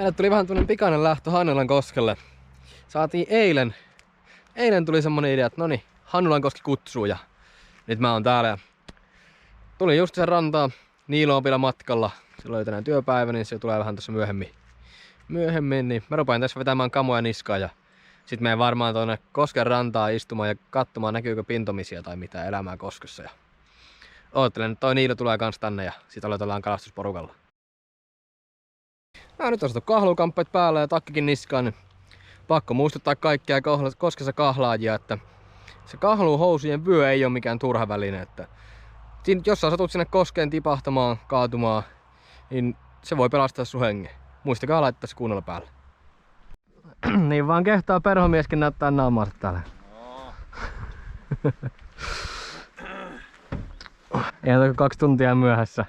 Meille tuli vähän tämmönen pikainen lähtö Hannulan koskelle. Saatiin eilen tuli semmonen idea, että noniin, Hannulan koski kutsuu ja nyt mä oon täällä. Ja tulin just sen rantaa, Niilo on vielä matkalla. Silloin oli tänään työpäivä, niin se tulee vähän tuossa myöhemmin, niin mä rupean tässä vetämään kamoja niskaan ja sit menen varmaan tuonne kosken rantaan istumaan ja katsomaan näkyykö pintomisia tai mitä elämää koskessa. Ja oottelen, että toi Niilo tulee kans tänne ja sit aloitellaan kalastusporukalla. Nyt on saatu kahlukamppeet päällä ja takkikin niskaan, niin pakko muistuttaa kaikkia koskessa kahlaajia, että se kahluhousujen vyö ei ole mikään turha väline. Että jos sä satut sinne koskeen tipahtamaan, kaatumaan, niin se voi pelastaa sun hengen. Muistakaa laittaa se kunnolla päälle. Niin vaan kehtaa perhomieskin näyttää naamaansa täällä. Ei ole 2 tuntia myöhässä.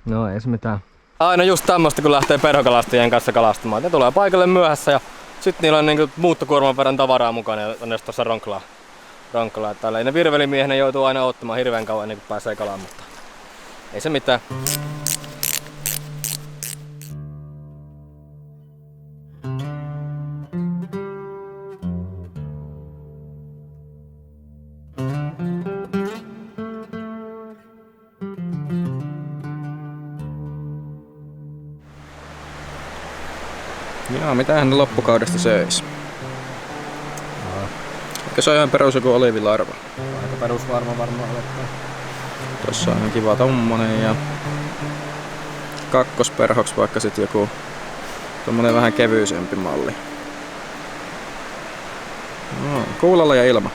No ei se mitään. Aina just tämmöstä kun lähtee perhokalastajien kanssa kalastamaan. Ne tulee paikalle myöhässä ja sit niillä on niinku muuttokuorman verran tavaraa mukana ja on tuossa ronklaa. Täällä ne virvelimiehenä joutuu aina ottamaan hirveän kauan ennen kuin pääsee kalaan, mutta ei se mitään. Jaa, mitähän ne loppukaudesta söis? Eikö se on ihan perus joku oliivilarva? Aika perusvarma varmaan olettaa. Tossa on ihan kiva tommonen ja kakkosperhoks vaikka sit joku tommonen vähän kevyisempi malli. No, kuulalla ja ilma.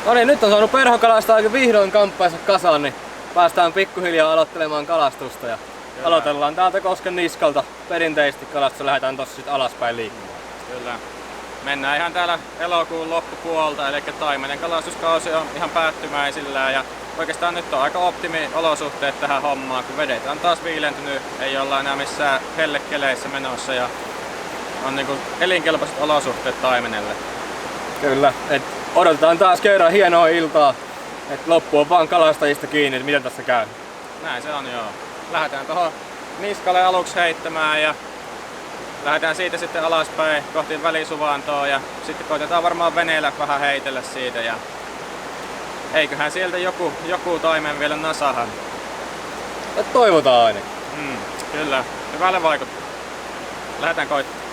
No niin, nyt on saanut perhokalastaa vihdoin kamppaansa kasaan, niin päästään pikkuhiljaa aloittelemaan kalastusta ja aloitellaan täältä kosken niskalta. Perinteisesti kalastusta lähdetään tossa sit alaspäin liikkumaan. Kyllä. Mennään ihan täällä elokuun loppupuolta, eli taimenen kalastuskausi on ihan päättymäisillään ja oikeastaan nyt on aika optimi-olosuhteet tähän hommaan, kun vedet on taas viilentynyt, ei olla enää missään hellekeleissä menossa ja on niinku elinkelpoiset olosuhteet taimenelle. Kyllä, odotetaan taas kerran hienoa iltaa, että loppu on vaan kalastajista kiinni, että miten tässä käy. Näin se on, joo. Lähdetään tuohon niskalle aluksi heittämään ja lähdetään siitä sitten alaspäin kohti välisuvantoa ja sitten koitetaan varmaan veneellä vähän heitellä siitä ja eiköhän sieltä joku taimen vielä nasahan. Et toivotaan ainakin. Kyllä, hyvälle vaikuttaa. Lähdetään koittamaan.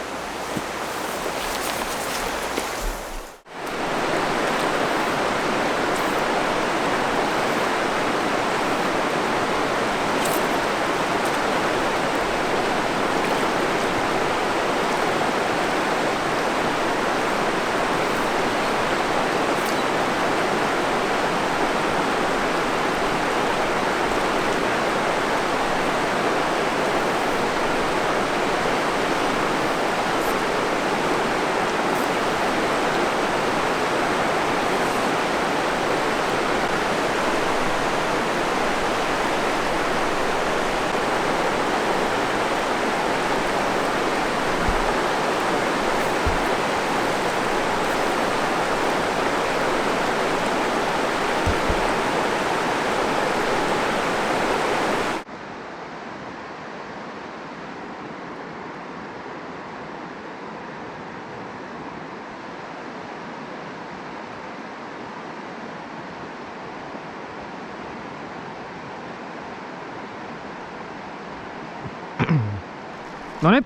Noniin.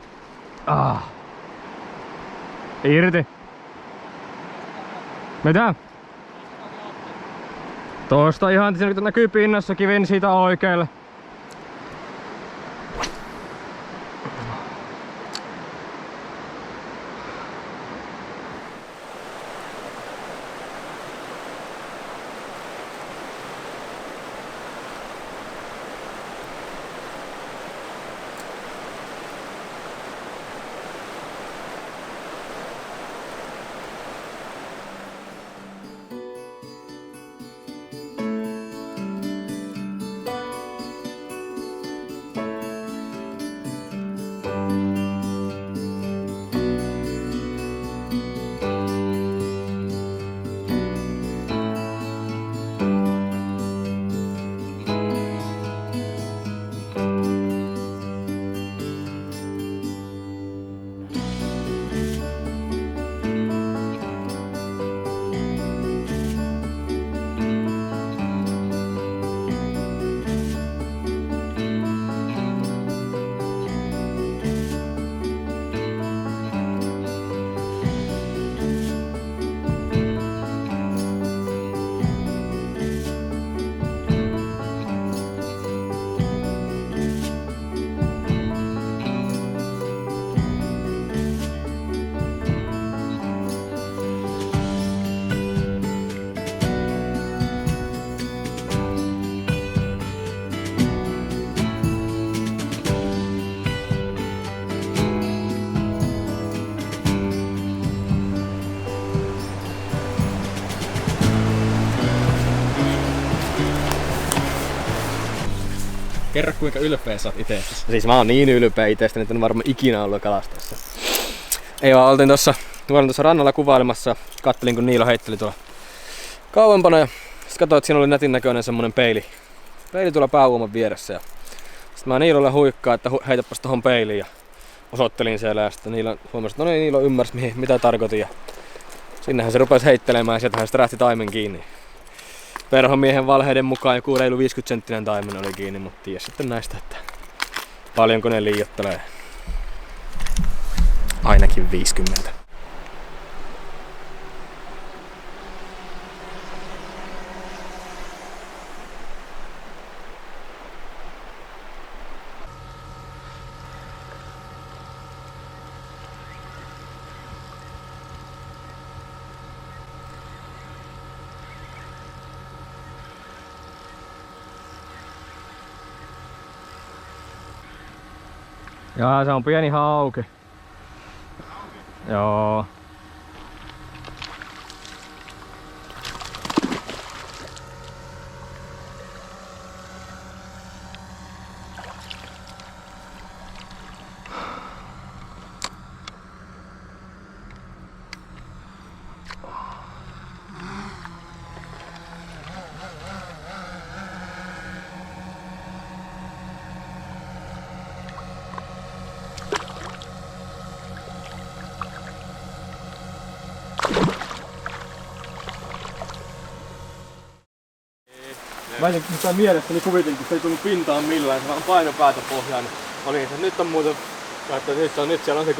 Irti. Mitä? Tuosta ihan siinä näkyy pinnassa kivin siitä oikealle. Kerro kuinka ylpeä sä oot itsestäsi. Siis mä oon niin ylpeä itsestäni, että en varmaan ikinä ollut kalastassa. Ei vaan, oltiin tuossa rannalla kuvailemassa. Kattelin kun Niilo heitteli tuolla kauempana ja sit katsoin, että siinä oli nätin näköinen semmonen peili tuolla pääuoman vieressä. Ja sit mä Niilolle huikkaan, että heitäpäs tohon peiliin ja osoittelin siellä ja sitten Niilo huomasi, että no niin, Niilo ymmärsi mitä tarkoitin ja sinnehän se rupesi heittelemään ja sieltähän se rähti taimen kiinni. Perhomiehen valheiden mukaan joku reilu 50-senttinen taimen oli kiinni, mutta ties sitten näistä, että paljonko ne liioittelee. Ainakin 50. Jaa, se on pieni hauki. Joo. Mä en mitään mielestäni kuvitelin, kun se ei tullut pintaan millään, se vaan paino päätä pohjaan. Niin oli se, nyt on muuten, nyt siellä on se 6-70.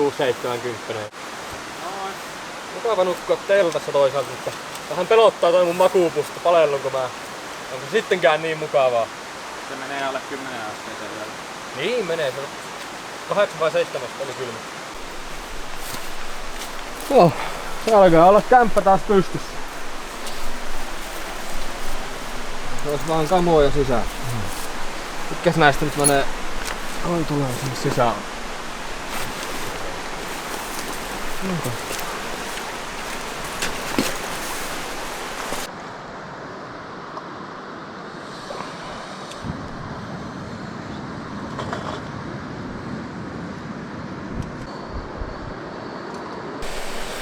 Mukava nukkua teltassa toisaalta, mutta vähän pelottaa toi mun makuupusta, palellunko mä. Onko sittenkään niin mukavaa? Se menee alle 10 asteeseen vielä. Niin menee, se on 8 vai 7 oli kylmä. Joo, se alkaa olla kämppä taas pystyssä. Se olisi vaan kamoja sisään. Mitkäs näistä nyt menee? Oi, tulee sinne sisään. Onko?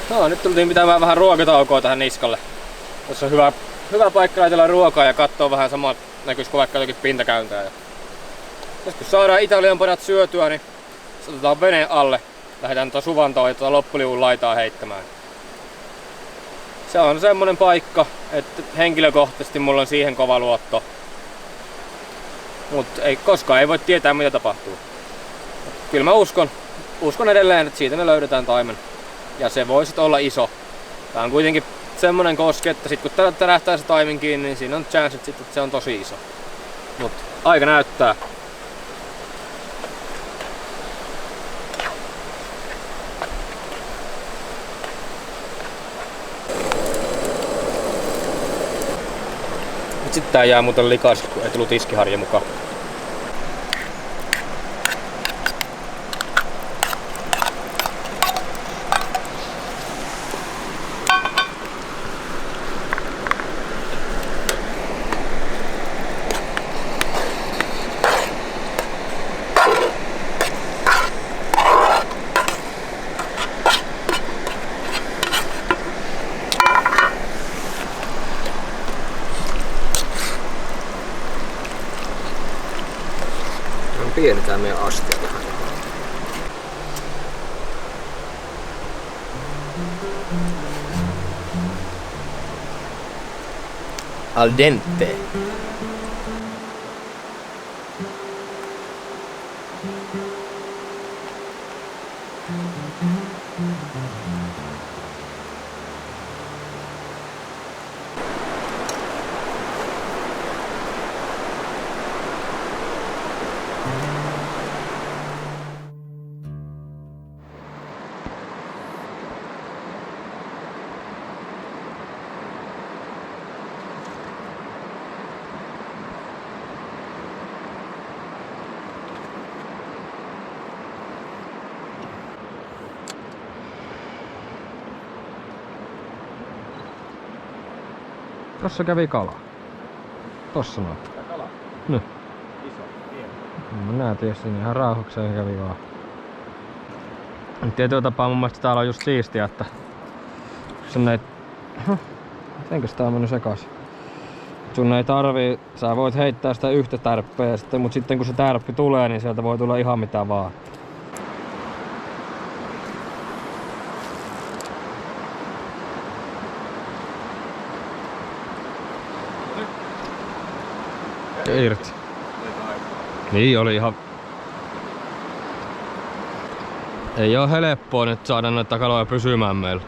No, nyt tultiin pitämään vähän ruokataukoa tähän niskalle. Tässä on hyvä paikka laitella ruokaa ja kattoo vähän samaa näkyisikö vaikka jotakin pintakäyntää. Ja kun saadaan Italian padat syötyä, niin otetaan veneen alle. Lähdetään tuota suvantoa ja tuota loppuliivun laitaa heittämään. Se on semmonen paikka, että henkilökohtaisesti mulla on siihen kova luotto. Mut koskaan ei voi tietää mitä tapahtuu. Kyllä mä uskon edelleen, että siitä me löydetään taimen. Ja se voi sit olla iso. Tää on kuitenkin semmonen koske, että sit kun tärähtää se taimen kiinni, niin siinä on chanssit sit, että se on tosi iso. Mut aika näyttää. Sitten tää jää muuten likaiseksi, kun ei tullut tiskiharja mukaan. Pieni tää meidän astia tähän. Al dente. Tossa kävi kala. Tossa noin. Kala? Nyt. Iso, pieni. Minä tietysti ihan rauhakseen kävi vaan. Tietyllä tapaa mun mielestä täällä on just siistiä, että sun ei... Mitenkäs tää on mennyt sekaisin? Sun ei tarvii, sä voit heittää sitä yhtä tärppeä, mut sitten kun se tärppi tulee, niin sieltä voi tulla ihan mitä vaan. Irti. Niin oli ihan... Ei oo helppoa nyt saada noita kaloja pysymään meillä.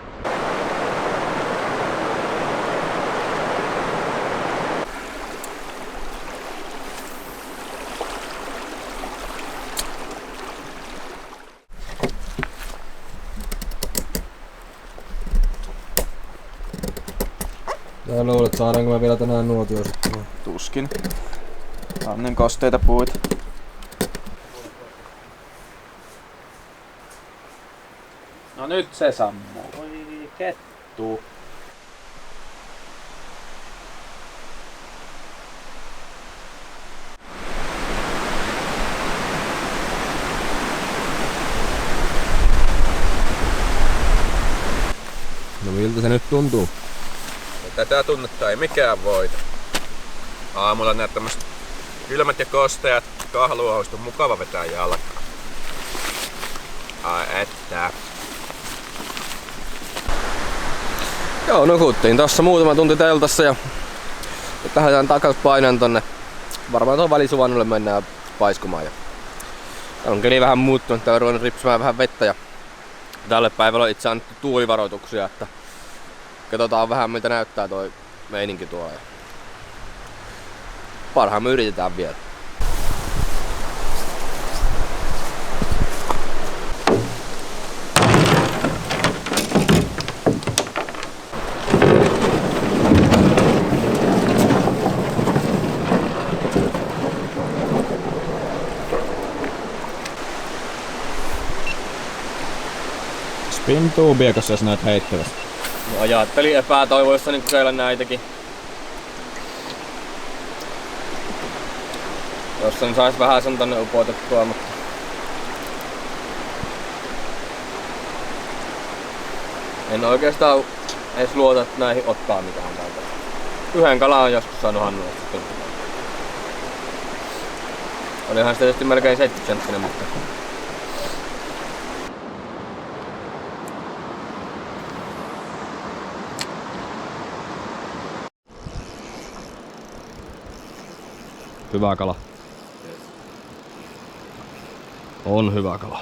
Tää luulet, saadaanko me vielä tänään nuotiosta? Tuskin. Annen kosteita puita. No nyt se sammuu. Oi kettu. No miltä se nyt tuntuu? Tätä tunnetta ei mikään voita. Aamulla näet tämmöset kylmät ja kosteat kahluohoista on mukava vetää jalkaa. Ai että. Joo, nukuttiin tossa muutama tunti teltassa ja lähdetään takas painan tonne. Varmaan tuon Välisuvannolle mennään paiskumaan. Ja täällä on keli vähän muuttunut, täällä on ruvennut ripsimään vähän vettä ja tälle päivälle on itse annettu tuulivaroituksia, että katsotaan vähän miltä näyttää toi meininki tuolla. Parhaamme yritetään vielä. Spintuubia, jos näet heittävästi. No, ajattelin epätoivoissa niin kokeilla näitäkin. Jos sen sais vähän sen tonne upotettua, mutta... En oikeastaan edes luota, että näihin ottaa mitään täältä. Yhden kalan on joskus saanut Hannusta. Olihan se tietysti melkein 7 senttinen, mutta... Hyvä kala. On hyvä kala.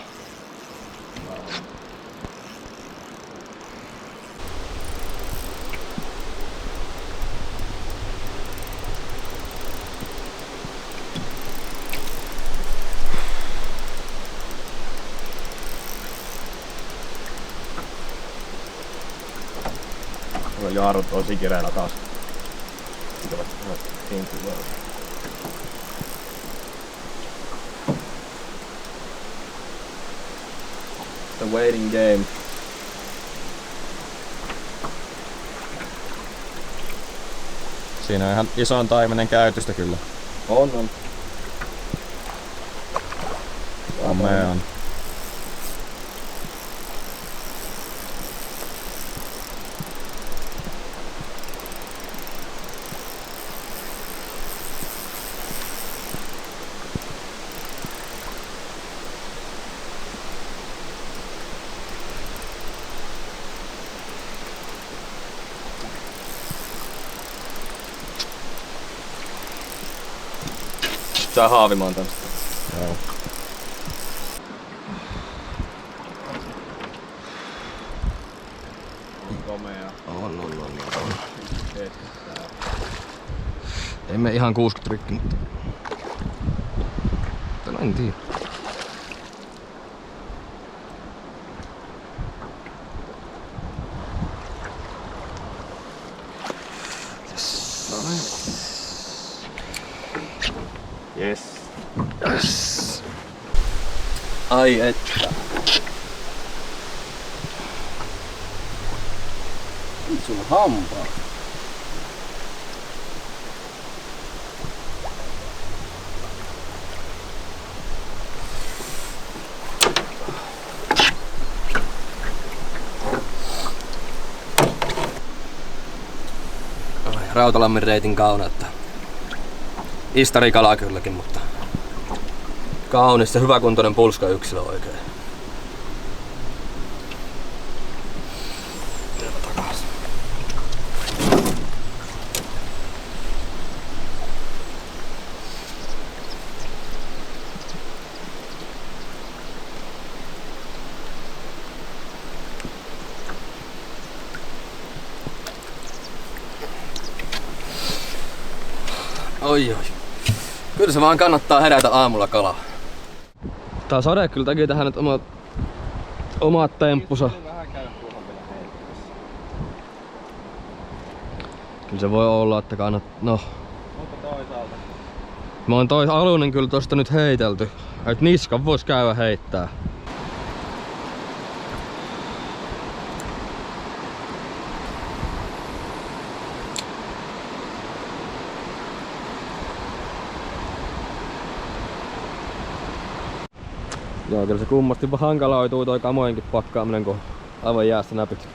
Jaarut tosi kireellä taas. The waiting game. Siinä on ihan ison taimenen käytöstä kyllä. On. On. Saa haavimaan tänne. Joo. Komea. On. Ei me ihan 60 rikki, mutta... En tiedä. Yes. Ai että. Sun hampaa. Rautalammin reitin kauneutta. Istarikala kylläkin, mutta kaunis ja hyväkuntoinen pulskayksilö oikein. Oi. Kyllä se vaan kannattaa herätä aamulla kalaa. Tää sade kyllä teki tähän nyt omat temppusa. Kyllä se voi olla, että no. Mutta toisaalta. Mä oon alunen kyllä tosta nyt heitelty. Et niskan vois käydä heittää. Joo, kyllä se kummasti hankaloituu toi kamojenkin pakkaaminen, kun aivan jäässä näpit.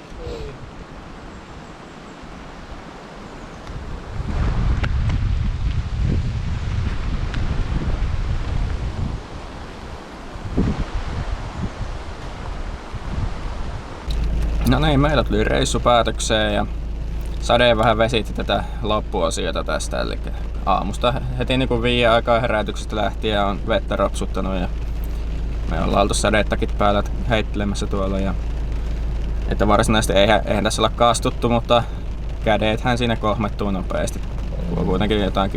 No niin, meillä tuli reissu päätökseen ja sade vähän vesitti tätä loppuosiota tästä. Eli aamusta heti niin 5 aikaa herätyksestä lähtien on vettä ropsuttanut ja me ollaan oltu sadetakit päällä heittelemässä tuolla. Että varsinaisesti eihän tässä olla kaastuttu, mutta kädethän siinä kohmettuu nopeasti. Kuitenkin jotain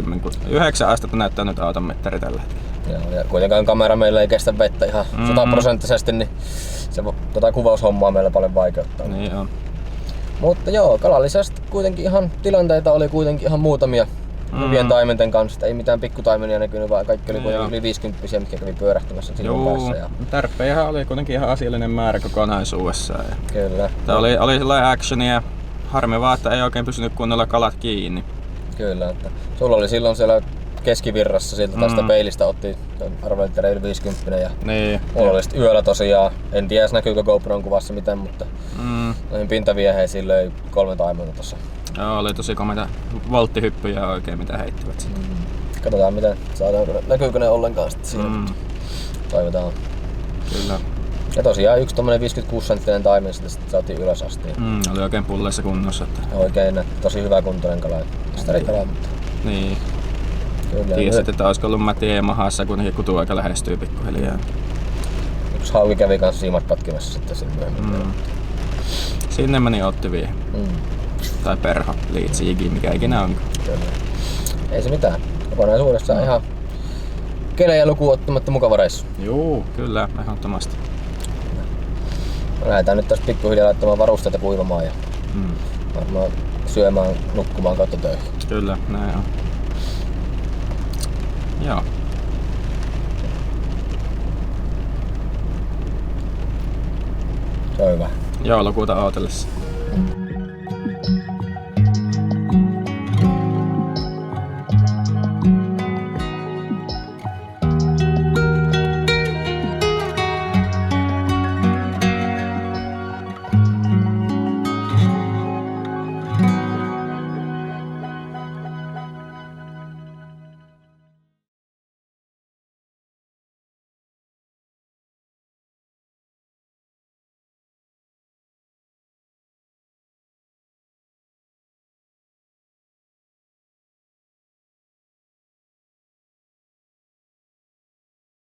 9 astetta näyttää nyt auton mittari tällä hetkellä. Joo, ja kuitenkaan kamera meillä ei kestä vettä ihan 100%, niin se kuvaushommaa meillä paljon vaikeuttaa. Niin on. Mutta joo, kalallisesti kuitenkin ihan tilanteita oli kuitenkin ihan muutamia hyvien taimenten kanssa. Ei mitään pikkutaimenia näkynyt, vaan kaikki oli kuitenkin yli 50, mitkä kävi pyörähtämässä silloin päässä. Ja Tärppejähän oli kuitenkin ihan asiallinen määrä kokonaisuudessaan. Kyllä. Oli sellainen actionia. Harmi vaan, että ei oikein pysynyt kunnolla kalat kiinni. Kyllä, että sulla oli silloin siellä keskivirrassa sieltä tästä peilistä otti arvelin yli 50 ja niin. Mulla oli yöllä tosiaan, en tiedä näkyykö GoPron kuvassa mitään, mutta noihin pintavieheisiin löi 3 taimenta tossa. Joo, oli tosi komeita volttihyppyjä oikein mitä heittivät sitten. Katsotaan miten saadaan, näkyykö ne ollenkaan sitten siinä. Toivotaan. Kyllä. Ja tosiaan yksi tommonen 56 senttinen taimen sitten saatiin ylös asti. Oli oikein pulleissa kunnossa. Että oikein tosi hyvä kuntoinen kala. Istarikala, mutta niin. Kyllä. Tiesit, että olisiko ollut Matien mahassa, kuitenkin kutuaika lähestyy pikkuhiljaa. Yksi hauki kävi kanssa siimat patkimassa sitten siinä myöhemmin. Sinne meni Otti vielä. Tai Perho, Liitsi, Jigi, mikä ikinä on. Kyllä. Ei se mitään. Kokonaisuudessaan ihan kelejä lukuun ottamatta mukava reissu. Juu, kyllä, ehdottomasti. Lähdetään nyt tässä pikkuhiljaa laittamaan varusteita kuivamaan ja varmaan syömään, nukkumaan kautta töihin. Kyllä, näin on. Joo. Se on hyvä. Joulukuuta ootellessa.